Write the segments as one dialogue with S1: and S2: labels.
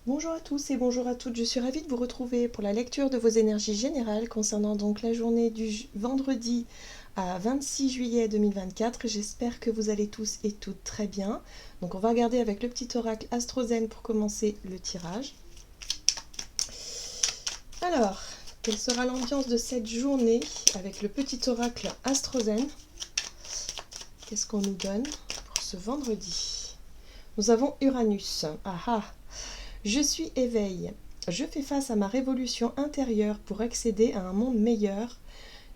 S1: Bonjour à tous et bonjour à toutes, je suis ravie de vous retrouver pour la lecture de vos énergies générales concernant donc la journée du vendredi à 26 juillet 2024. J'espère que vous allez tous et toutes très bien. Donc on va regarder avec le petit oracle Astrozen pour commencer le tirage. Alors, quelle sera l'ambiance de cette journée avec le petit oracle Astrozen? Qu'est-ce qu'on nous donne pour ce vendredi? Nous avons Uranus. Ah ah! Je suis éveil. Je fais face à ma révolution intérieure pour accéder à un monde meilleur.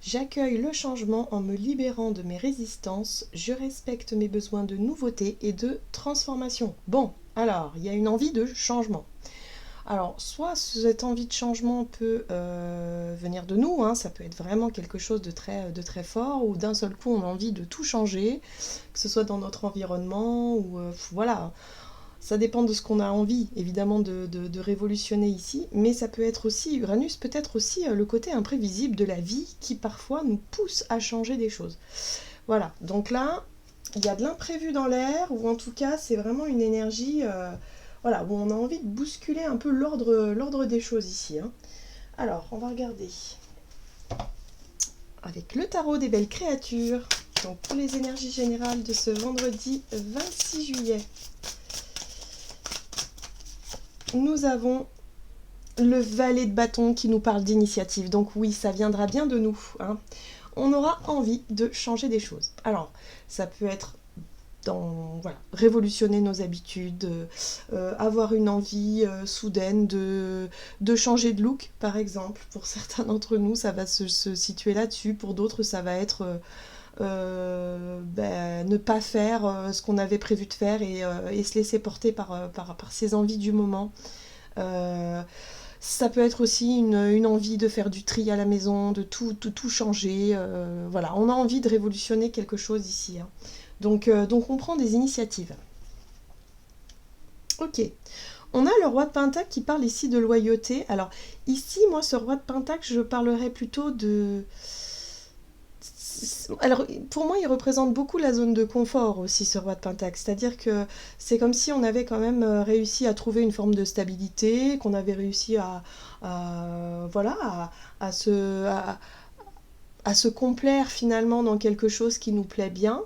S1: J'accueille le changement en me libérant de mes résistances. Je respecte mes besoins de nouveauté et de transformation. Bon, alors, il y a une envie de changement. Alors, soit cette envie de changement peut venir de nous, hein, ça peut être vraiment quelque chose de très fort, ou d'un seul coup on a envie de tout changer, que ce soit dans notre environnement, ou voilà. Ça dépend de ce qu'on a envie, évidemment, de révolutionner ici, mais ça peut être aussi, Uranus peut être aussi le côté imprévisible de la vie qui parfois nous pousse à changer des choses. Voilà, donc là, il y a de l'imprévu dans l'air, ou en tout cas, c'est vraiment une énergie voilà, où on a envie de bousculer un peu l'ordre des choses ici. Hein. Alors, on va regarder avec le tarot des belles créatures, donc pour les énergies générales de ce vendredi 26 juillet. Nous avons le valet de bâton qui nous parle d'initiative. Donc oui, ça viendra bien de nous. Hein. On aura envie de changer des choses. Alors, ça peut être voilà, révolutionner nos habitudes, avoir une envie soudaine de changer de look, par exemple. Pour certains d'entre nous, ça va se situer là-dessus. Pour d'autres, ça va être ne pas faire ce qu'on avait prévu de faire et se laisser porter par ses envies du moment. Ça peut être aussi une envie de faire du tri à la maison, de tout changer. Voilà, on a envie de révolutionner quelque chose ici. Hein. Donc on prend des initiatives. Ok. On a le roi de Pentacle qui parle ici de loyauté. Alors ici, moi, ce roi de Pentacle, je parlerais plutôt de... Alors, pour moi, il représente beaucoup la zone de confort aussi, ce roi de Pentacle. C'est-à-dire que c'est comme si on avait quand même réussi à trouver une forme de stabilité, qu'on avait réussi voilà, à se complaire finalement dans quelque chose qui nous plaît bien.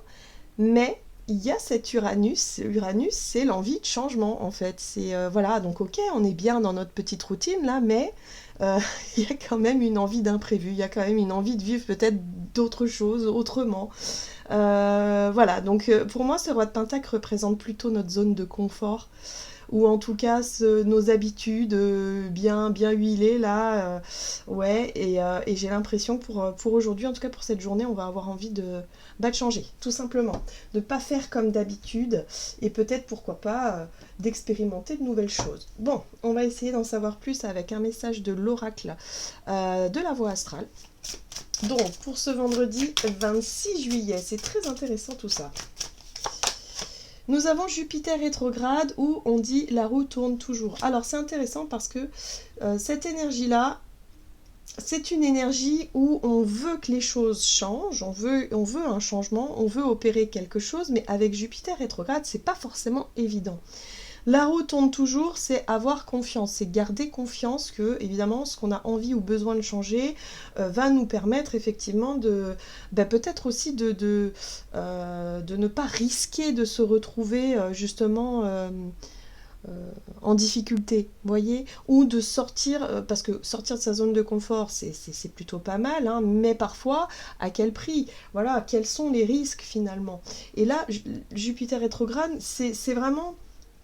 S1: Mais il y a cet Uranus. Uranus, c'est l'envie de changement, en fait. C'est, voilà, donc ok, on est bien dans notre petite routine, là, mais euh, il y a quand même une envie d'imprévu. Il y a quand même une envie de vivre peut-être d'autres choses, autrement. Voilà, donc pour moi, ce roi de Pentacle représente plutôt notre zone de confort ou en tout cas nos habitudes bien huilées là. Ouais, et j'ai l'impression que pour aujourd'hui, en tout cas pour cette journée, on va avoir envie de changer, tout simplement. De ne pas faire comme d'habitude et peut-être, pourquoi pas, d'expérimenter de nouvelles choses. Bon, on va essayer d'en savoir plus avec un message de l'oracle de la voie astrale. Donc, pour ce vendredi 26 juillet, c'est très intéressant tout ça. Nous avons Jupiter rétrograde où on dit la roue tourne toujours. Alors c'est intéressant parce que cette énergie-là, c'est une énergie où on veut que les choses changent, on veut un changement, on veut opérer quelque chose, mais avec Jupiter rétrograde, c'est pas forcément évident. La roue tourne toujours, c'est avoir confiance, c'est garder confiance que, évidemment, ce qu'on a envie ou besoin de changer va nous permettre effectivement de, peut-être aussi de ne pas risquer de se retrouver justement en difficulté, vous voyez, ou de sortir, parce que sortir de sa zone de confort, c'est plutôt pas mal, hein, mais parfois, à quel prix? Voilà, quels sont les risques finalement? Et là, Jupiter rétrograde, c'est vraiment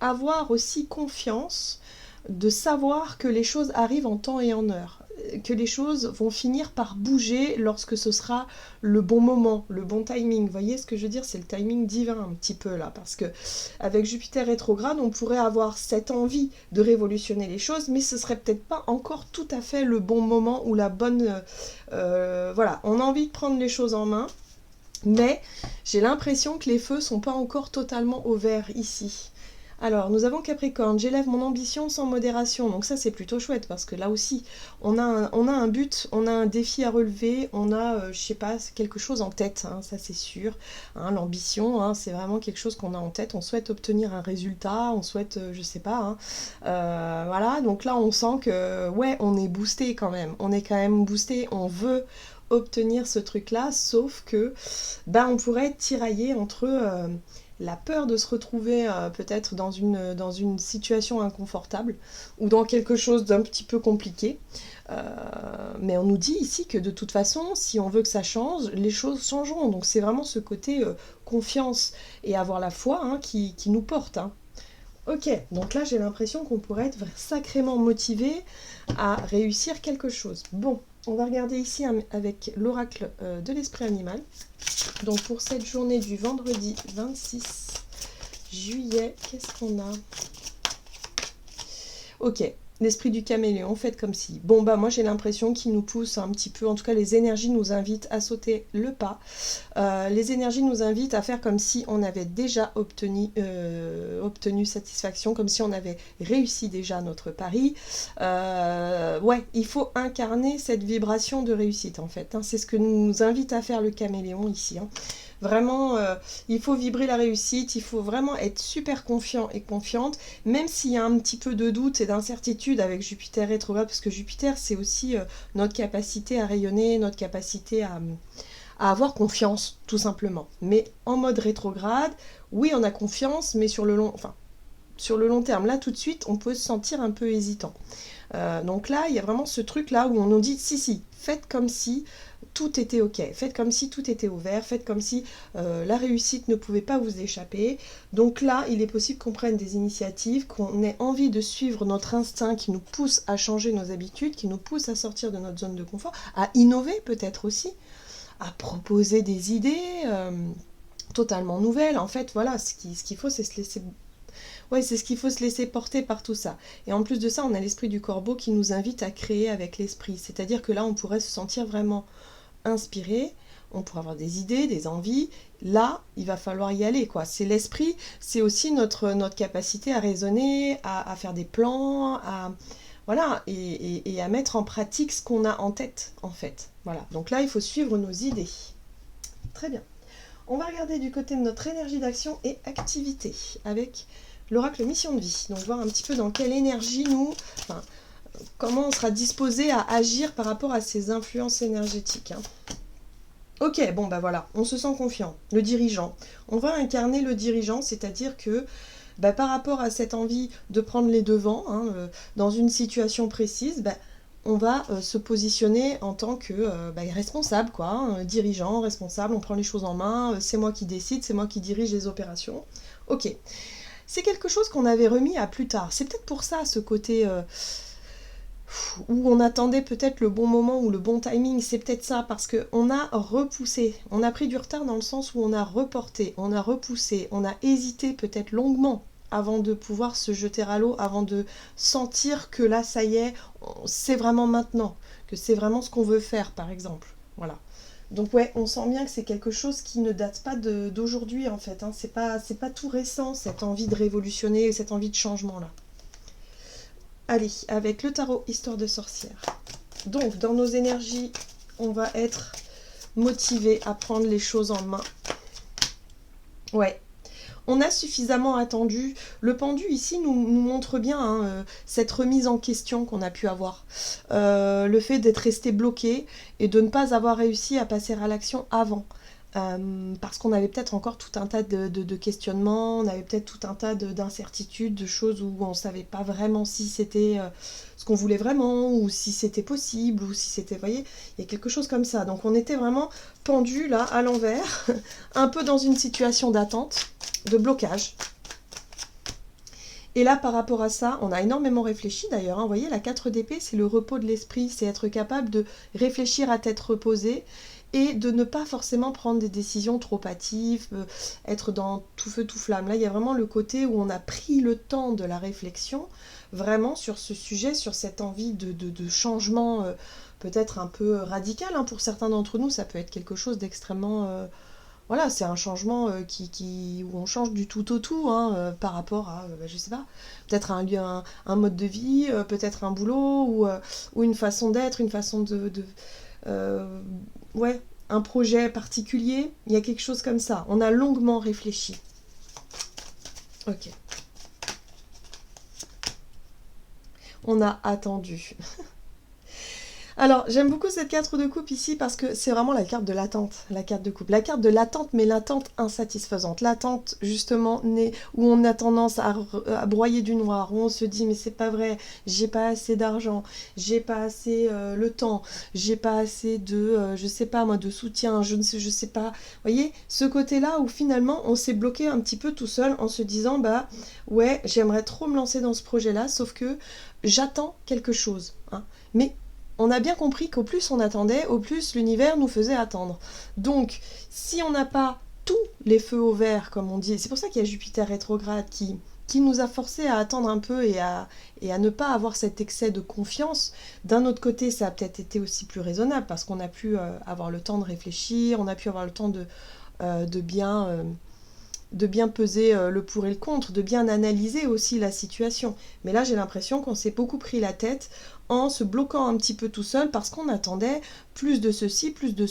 S1: avoir aussi confiance de savoir que les choses arrivent en temps et en heure, que les choses vont finir par bouger lorsque ce sera le bon moment, le bon timing. Vous voyez ce que je veux dire? C'est le timing divin un petit peu là, parce que avec Jupiter rétrograde, on pourrait avoir cette envie de révolutionner les choses, mais ce serait peut-être pas encore tout à fait le bon moment ou la bonne... voilà, on a envie de prendre les choses en main, mais j'ai l'impression que les feux sont pas encore totalement au vert ici. Alors, nous avons Capricorne, j'élève mon ambition sans modération. Donc ça, c'est plutôt chouette parce que là aussi, on a un but, on a un défi à relever, on a, je sais pas, quelque chose en tête, hein, ça c'est sûr. Hein, l'ambition, hein, c'est vraiment quelque chose qu'on a en tête. On souhaite obtenir un résultat, on souhaite, je sais pas. Hein, voilà, donc là, on sent que, ouais, on est boosté quand même. On est quand même boosté, on veut obtenir ce truc-là, sauf que, ben, on pourrait être tiraillé entre la peur de se retrouver peut-être dans une situation inconfortable ou dans quelque chose d'un petit peu compliqué. Mais on nous dit ici que de toute façon, si on veut que ça change, les choses changeront. Donc c'est vraiment ce côté confiance et avoir la foi hein, qui nous porte. Hein. Ok, donc là j'ai l'impression qu'on pourrait être sacrément motivé à réussir quelque chose. Bon, on va regarder ici avec l'oracle de l'esprit animal. Donc pour cette journée du vendredi 26 juillet, qu'est-ce qu'on a? Ok, l'esprit du caméléon, faites comme si. Bon bah moi j'ai l'impression qu'il nous pousse un petit peu, en tout cas les énergies nous invitent à sauter le pas. Les énergies nous invitent à faire comme si on avait déjà obtenu satisfaction, comme si on avait réussi déjà notre pari. Ouais, il faut incarner cette vibration de réussite en fait. Hein. C'est ce que nous invite à faire le caméléon ici. Hein. Vraiment, il faut vibrer la réussite, il faut vraiment être super confiant et confiante, même s'il y a un petit peu de doute et d'incertitude avec Jupiter rétrograde, parce que Jupiter, c'est aussi notre capacité à rayonner, notre capacité à avoir confiance, tout simplement. Mais en mode rétrograde, oui, on a confiance, mais sur le long terme, là, tout de suite, on peut se sentir un peu hésitant. Donc là, il y a vraiment ce truc-là où on nous dit, si, faites comme si tout était ok, faites comme si tout était ouvert, faites comme si la réussite ne pouvait pas vous échapper. Donc là, il est possible qu'on prenne des initiatives, qu'on ait envie de suivre notre instinct qui nous pousse à changer nos habitudes, qui nous pousse à sortir de notre zone de confort, à innover peut-être aussi, à proposer des idées totalement nouvelles. En fait, voilà, ce qu'il faut, c'est se laisser... Ouais, c'est ce qu'il faut se laisser porter par tout ça. Et en plus de ça, on a l'esprit du corbeau qui nous invite à créer avec l'esprit. C'est-à-dire que là, on pourrait se sentir vraiment inspiré, on pourrait avoir des idées, des envies. Là, il va falloir y aller, quoi. C'est l'esprit, c'est aussi notre capacité à raisonner, à faire des plans, voilà, et à mettre en pratique ce qu'on a en tête, en fait. Voilà. Donc là, il faut suivre nos idées. Très bien. On va regarder du côté de notre énergie d'action et activité avec l'oracle mission de vie. Donc voir un petit peu dans quelle énergie comment on sera disposé à agir par rapport à ces influences énergétiques. Hein. Ok, bon bah voilà, on se sent confiant, le dirigeant. On va incarner le dirigeant, c'est-à-dire que par rapport à cette envie de prendre les devants dans une situation précise, on va se positionner en tant que responsable, quoi, hein, dirigeant, responsable, on prend les choses en main, c'est moi qui décide, c'est moi qui dirige les opérations. Ok, c'est quelque chose qu'on avait remis à plus tard. C'est peut-être pour ça ce côté où on attendait peut-être le bon moment ou le bon timing, c'est peut-être ça, parce qu'on a repoussé, on a pris du retard dans le sens où on a reporté, on a repoussé, on a hésité peut-être longuement avant de pouvoir se jeter à l'eau, avant de sentir que là, ça y est, c'est vraiment maintenant, que c'est vraiment ce qu'on veut faire, par exemple. Voilà. Donc ouais, on sent bien que c'est quelque chose qui ne date pas d'aujourd'hui, en fait. Hein. C'est pas tout récent, cette envie de révolutionner, cette envie de changement-là. Allez, avec le tarot Histoire de sorcière. Donc, dans nos énergies, on va être motivé à prendre les choses en main. Ouais. On a suffisamment attendu. Le pendu ici nous montre bien cette remise en question qu'on a pu avoir. Le fait d'être resté bloqué et de ne pas avoir réussi à passer à l'action avant. Parce qu'on avait peut-être encore tout un tas de questionnements, on avait peut-être tout un tas d'incertitudes, de choses où on ne savait pas vraiment si c'était ce qu'on voulait vraiment, ou si c'était possible, ou si c'était, vous voyez, il y a quelque chose comme ça. Donc on était vraiment pendu là, à l'envers, un peu dans une situation d'attente, de blocage. Et là, par rapport à ça, on a énormément réfléchi d'ailleurs. Vous voyez, la 4 d'épée, c'est le repos de l'esprit, c'est être capable de réfléchir à tête reposée, et de ne pas forcément prendre des décisions trop hâtives, être dans tout feu tout flamme. Là, il y a vraiment le côté où on a pris le temps de la réflexion, vraiment sur ce sujet, sur cette envie de changement peut-être un peu radical. Hein. Pour certains d'entre nous, ça peut être quelque chose d'extrêmement voilà, c'est un changement où on change du tout au tout, hein, par rapport à, je sais pas, peut-être un mode de vie, peut-être un boulot, ou une façon d'être, une façon euh, ouais, un projet particulier. Il y a quelque chose comme ça. On a longuement réfléchi. Ok. On a attendu. Alors, j'aime beaucoup cette carte de coupe ici parce que c'est vraiment la carte de l'attente, la carte de coupe. La carte de l'attente, mais l'attente insatisfaisante. L'attente, justement, où on a tendance à broyer du noir, où on se dit, mais c'est pas vrai, j'ai pas assez d'argent, j'ai pas assez le temps, j'ai pas assez je sais pas moi, de soutien, je sais pas. Vous voyez, ce côté-là où finalement, on s'est bloqué un petit peu tout seul en se disant, bah ouais, j'aimerais trop me lancer dans ce projet-là, sauf que j'attends quelque chose. Hein. Mais on a bien compris qu'au plus on attendait, au plus l'univers nous faisait attendre. Donc, si on n'a pas tous les feux au vert, comme on dit, c'est pour ça qu'il y a Jupiter rétrograde qui nous a forcé à attendre un peu et à ne pas avoir cet excès de confiance. D'un autre côté, ça a peut-être été aussi plus raisonnable parce qu'on a pu avoir le temps de réfléchir, on a pu avoir le temps de bien peser le pour et le contre, de bien analyser aussi la situation. Mais là, j'ai l'impression qu'on s'est beaucoup pris la tête en se bloquant un petit peu tout seul parce qu'on attendait plus de ceci, plus de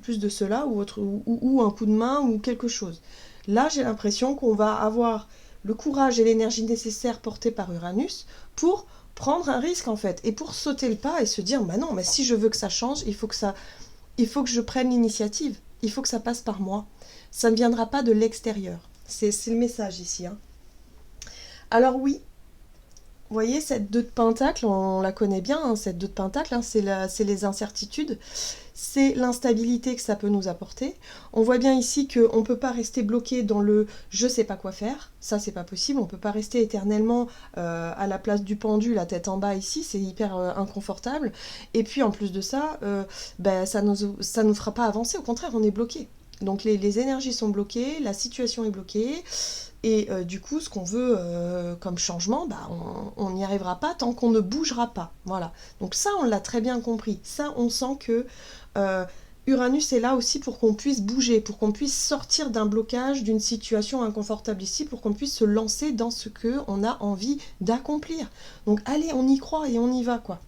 S1: plus de cela, ou un coup de main ou quelque chose. Là, j'ai l'impression qu'on va avoir le courage et l'énergie nécessaires portés par Uranus pour prendre un risque en fait, et pour sauter le pas et se dire, bah non, mais si je veux que ça change, il faut que je prenne l'initiative, il faut que ça passe par moi. Ça ne viendra pas de l'extérieur. C'est le message ici. Hein. Alors oui, vous voyez, cette 2 de Pentacle, on la connaît bien, hein, cette 2 de Pentacle, hein, c'est les incertitudes, c'est l'instabilité que ça peut nous apporter. On voit bien ici qu'on ne peut pas rester bloqué dans le « je sais pas quoi faire », ça c'est pas possible, on ne peut pas rester éternellement à la place du pendu, la tête en bas ici, c'est hyper inconfortable. Et puis en plus de ça, ça nous fera pas avancer, au contraire, on est bloqué. Donc les énergies sont bloquées, la situation est bloquée, et du coup, ce qu'on veut comme changement, bah, on n'y arrivera pas tant qu'on ne bougera pas. Voilà. Donc ça, on l'a très bien compris. Ça, on sent que Uranus est là aussi pour qu'on puisse bouger, pour qu'on puisse sortir d'un blocage, d'une situation inconfortable ici, pour qu'on puisse se lancer dans ce qu'on a envie d'accomplir. Donc allez, on y croit et on y va, quoi.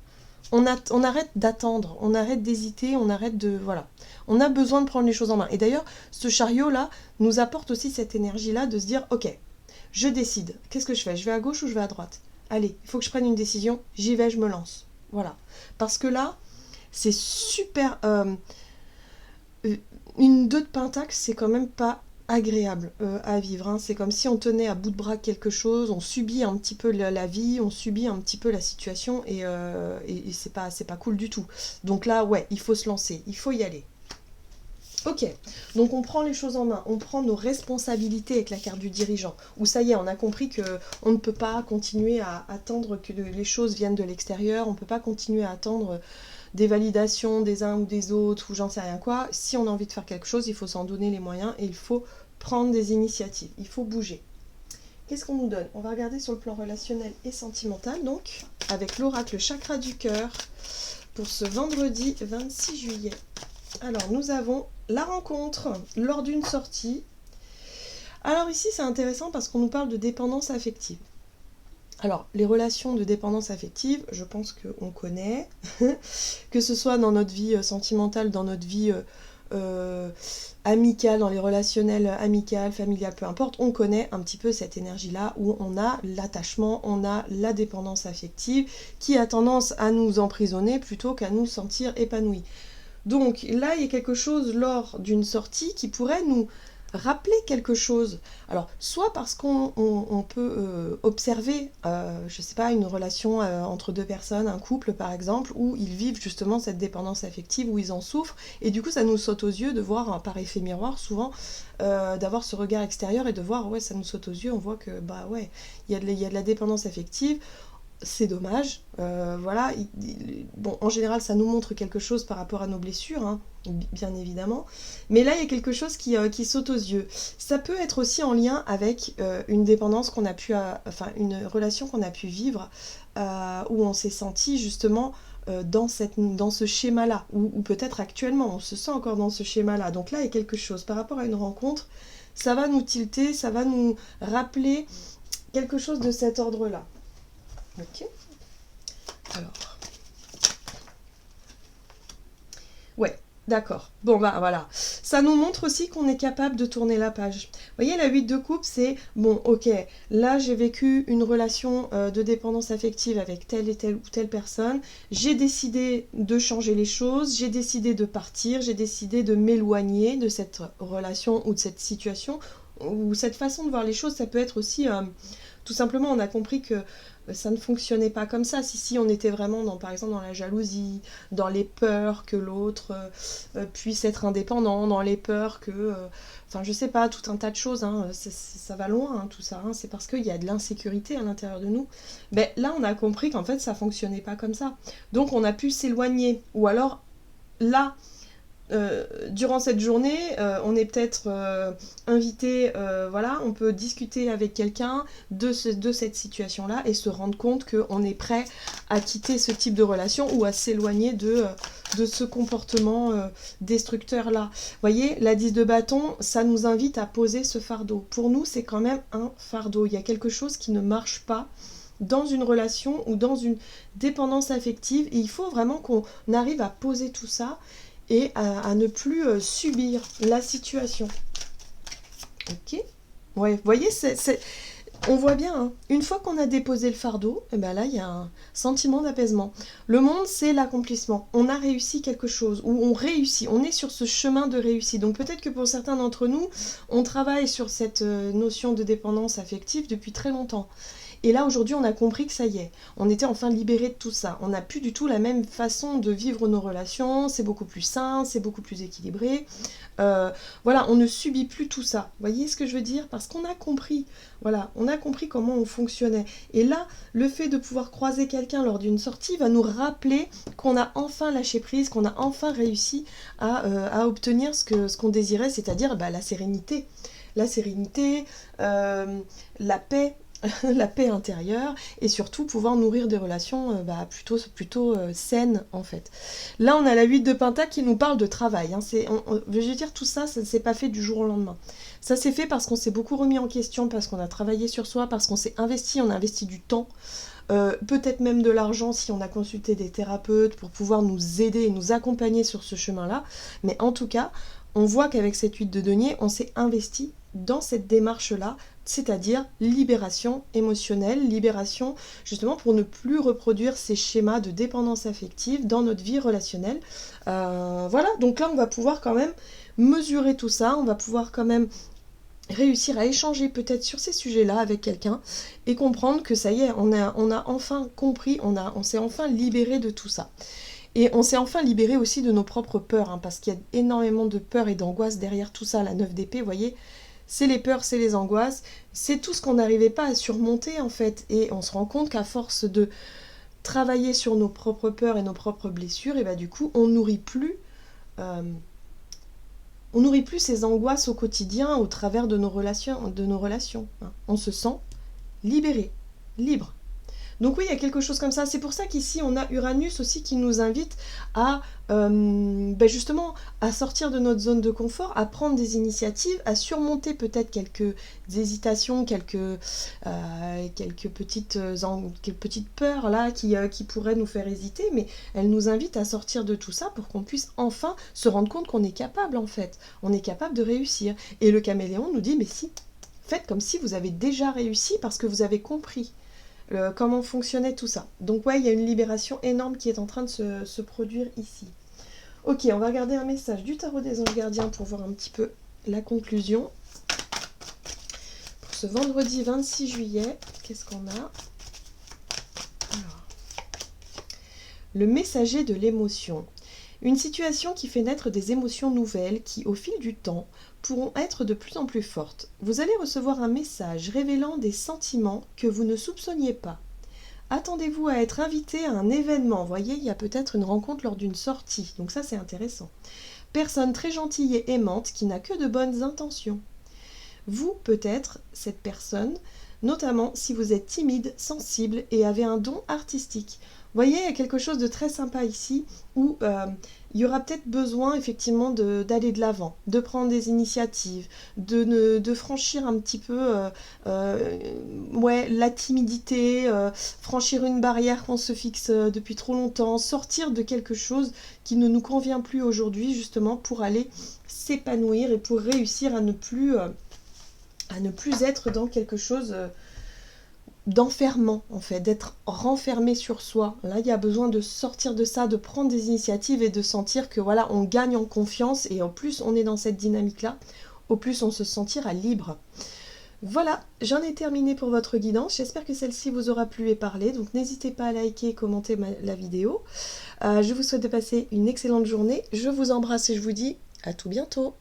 S1: On arrête d'attendre, on arrête d'hésiter, on arrête de... Voilà. On a besoin de prendre les choses en main. Et d'ailleurs, ce chariot-là nous apporte aussi cette énergie-là de se dire, ok, je décide. Qu'est-ce que je fais? Je vais à gauche ou je vais à droite? Allez, il faut que je prenne une décision. J'y vais, je me lance. Voilà. Parce que là, c'est super... une 2 de Pentacle, c'est quand même pas agréable à vivre. Hein. C'est comme si on tenait à bout de bras quelque chose, on subit un petit peu la vie, on subit un petit peu la situation et c'est pas cool du tout. Donc là, ouais, il faut se lancer, il faut y aller. Ok, donc on prend les choses en main, on prend nos responsabilités avec la carte du dirigeant, où ça y est, on a compris qu'on ne peut pas continuer à attendre que les choses viennent de l'extérieur, on ne peut pas continuer à attendre des validations des uns ou des autres, ou j'en sais rien quoi. Si on a envie de faire quelque chose, il faut s'en donner les moyens et il faut prendre des initiatives, il faut bouger. Qu'est-ce qu'on nous donne? On va regarder sur le plan relationnel et sentimental, donc, avec l'oracle chakra du cœur, pour ce vendredi 26 juillet. Alors, nous avons la rencontre lors d'une sortie. Alors ici, c'est intéressant parce qu'on nous parle de dépendance affective. Alors, les relations de dépendance affective, je pense qu'on connaît, que ce soit dans notre vie sentimentale, dans notre vie amicale, dans les relationnels amicales, familiales, peu importe, on connaît un petit peu cette énergie-là où on a l'attachement, on a la dépendance affective qui a tendance à nous emprisonner plutôt qu'à nous sentir épanouis. Donc là, il y a quelque chose lors d'une sortie qui pourrait nous rappeler quelque chose. Alors, soit parce qu'on peut observer, je sais pas, une relation entre deux personnes, un couple par exemple, où ils vivent justement cette dépendance affective, où ils en souffrent, et du coup ça nous saute aux yeux de voir, par effet miroir souvent, d'avoir ce regard extérieur et de voir, ouais, ça nous saute aux yeux, on voit que, bah ouais, il y a de la dépendance affective. c'est dommage. Voilà, bon, en général, ça nous montre quelque chose par rapport à nos blessures, hein, bien évidemment. Mais là, il y a quelque chose qui saute aux yeux. Ça peut être aussi en lien avec une dépendance qu'on a pu, enfin, une relation qu'on a pu vivre, où on s'est senti justement dans ce schéma-là, ou peut-être actuellement, on se sent encore dans ce schéma-là. Donc là, il y a quelque chose par rapport à une rencontre, ça va nous tilter, ça va nous rappeler quelque chose de cet ordre-là. Ok. Alors. Ouais, d'accord. Bon, bah voilà. Ça nous montre aussi qu'on est capable de tourner la page. Vous voyez, la 8 de coupe, c'est, bon, ok, là j'ai vécu une relation de dépendance affective avec telle et telle ou telle personne. J'ai décidé de changer les choses, j'ai décidé de partir, j'ai décidé de m'éloigner de cette relation ou de cette situation. Ou cette façon de voir les choses, ça peut être aussi... tout simplement, on a compris que ça ne fonctionnait pas comme ça. Si on était vraiment dans, par exemple, dans la jalousie, dans les peurs que l'autre puisse être indépendant, dans les peurs que... enfin, je sais pas, tout un tas de choses, hein, ça va loin, hein, tout ça. Hein, c'est parce qu'il y a de l'insécurité à l'intérieur de nous. Mais là, on a compris qu'en fait, ça fonctionnait pas comme ça. Donc, on a pu s'éloigner. Ou alors, là... durant cette journée, on est peut-être invité, voilà, on peut discuter avec quelqu'un de cette situation-là et se rendre compte qu'on est prêt à quitter ce type de relation ou à s'éloigner de ce comportement destructeur-là. Vous voyez, la 10 de bâton, ça nous invite à poser ce fardeau. Pour nous, c'est quand même un fardeau. Il y a quelque chose qui ne marche pas dans une relation ou dans une dépendance affective et il faut vraiment qu'on arrive à poser tout ça et à ne plus subir la situation. Ok. Ouais, vous voyez, on voit bien, hein, une fois qu'on a déposé le fardeau, et ben là, il y a un sentiment d'apaisement. Le monde, c'est l'accomplissement. On a réussi quelque chose, ou on réussit, on est sur ce chemin de réussite. Donc peut-être que pour certains d'entre nous, on travaille sur cette notion de dépendance affective depuis très longtemps. Et là, aujourd'hui, on a compris que ça y est, on était enfin libéré de tout ça. On n'a plus du tout la même façon de vivre nos relations, c'est beaucoup plus sain, c'est beaucoup plus équilibré. Voilà, on ne subit plus tout ça. Vous voyez ce que je veux dire? Parce qu'on a compris, voilà, on a compris comment on fonctionnait. Et là, le fait de pouvoir croiser quelqu'un lors d'une sortie va nous rappeler qu'on a enfin lâché prise, qu'on a enfin réussi à obtenir ce qu'on désirait, c'est-à-dire la sérénité. La sérénité, la paix, la paix intérieure et surtout pouvoir nourrir des relations plutôt saines en fait. Là on a la 8 de Pentacle qui nous parle de travail, hein. Je veux dire tout ça, ça ne s'est pas fait du jour au lendemain. Ça s'est fait parce qu'on s'est beaucoup remis en question, parce qu'on a travaillé sur soi, parce qu'on s'est investi, on a investi du temps, peut-être même de l'argent si on a consulté des thérapeutes pour pouvoir nous aider et nous accompagner sur ce chemin-là. Mais en tout cas, on voit qu'avec cette 8 de denier, on s'est investi dans cette démarche-là, c'est-à-dire libération émotionnelle, libération justement pour ne plus reproduire ces schémas de dépendance affective dans notre vie relationnelle. Voilà, donc là on va pouvoir quand même mesurer tout ça, on va pouvoir quand même réussir à échanger peut-être sur ces sujets-là avec quelqu'un et comprendre que ça y est, on a enfin compris, on s'est enfin libéré de tout ça. Et on s'est enfin libéré aussi de nos propres peurs, hein, parce qu'il y a énormément de peurs et d'angoisses derrière tout ça, la 9 d'épée, vous voyez, c'est les peurs, c'est les angoisses, c'est tout ce qu'on n'arrivait pas à surmonter en fait. Et on se rend compte qu'à force de travailler sur nos propres peurs et nos propres blessures, et du coup, on nourrit plus ces angoisses au quotidien au travers de nos relations. Hein. On se sent libéré, libre. Donc oui, il y a quelque chose comme ça. C'est pour ça qu'ici, on a Uranus aussi qui nous invite à justement à sortir de notre zone de confort, à prendre des initiatives, à surmonter peut-être quelques hésitations, quelques petites peurs là qui pourraient nous faire hésiter, mais elle nous invite à sortir de tout ça pour qu'on puisse enfin se rendre compte qu'on est capable en fait. On est capable de réussir. Et le caméléon nous dit, mais si, faites comme si vous avez déjà réussi parce que vous avez compris. Comment fonctionnait tout ça. Donc ouais, il y a une libération énorme qui est en train de se produire ici. Ok, on va regarder un message du tarot des anges gardiens pour voir un petit peu la conclusion. Pour ce vendredi 26 juillet, qu'est-ce qu'on a? Alors, le messager de l'émotion. Une situation qui fait naître des émotions nouvelles qui, au fil du temps, pourront être de plus en plus fortes. Vous allez recevoir un message révélant des sentiments que vous ne soupçonniez pas. Attendez-vous à être invité à un événement. Vous voyez, il y a peut-être une rencontre lors d'une sortie. Donc ça, c'est intéressant. Personne très gentille et aimante qui n'a que de bonnes intentions. Vous, peut-être, cette personne, notamment si vous êtes timide, sensible et avez un don artistique. Vous voyez, il y a quelque chose de très sympa ici où il y aura peut-être besoin effectivement d'aller de l'avant, de prendre des initiatives, de franchir un petit peu ouais, la timidité, franchir une barrière qu'on se fixe depuis trop longtemps, sortir de quelque chose qui ne nous convient plus aujourd'hui justement pour aller s'épanouir et pour réussir à ne plus être dans quelque chose d'enfermement en fait, d'être renfermé sur soi. Là, il y a besoin de sortir de ça, de prendre des initiatives et de sentir que voilà, on gagne en confiance et en plus on est dans cette dynamique-là, au plus on se sentira libre. Voilà, j'en ai terminé pour votre guidance. J'espère que celle-ci vous aura plu et parlé. Donc n'hésitez pas à liker et commenter la vidéo. Je vous souhaite de passer une excellente journée. Je vous embrasse et je vous dis à tout bientôt.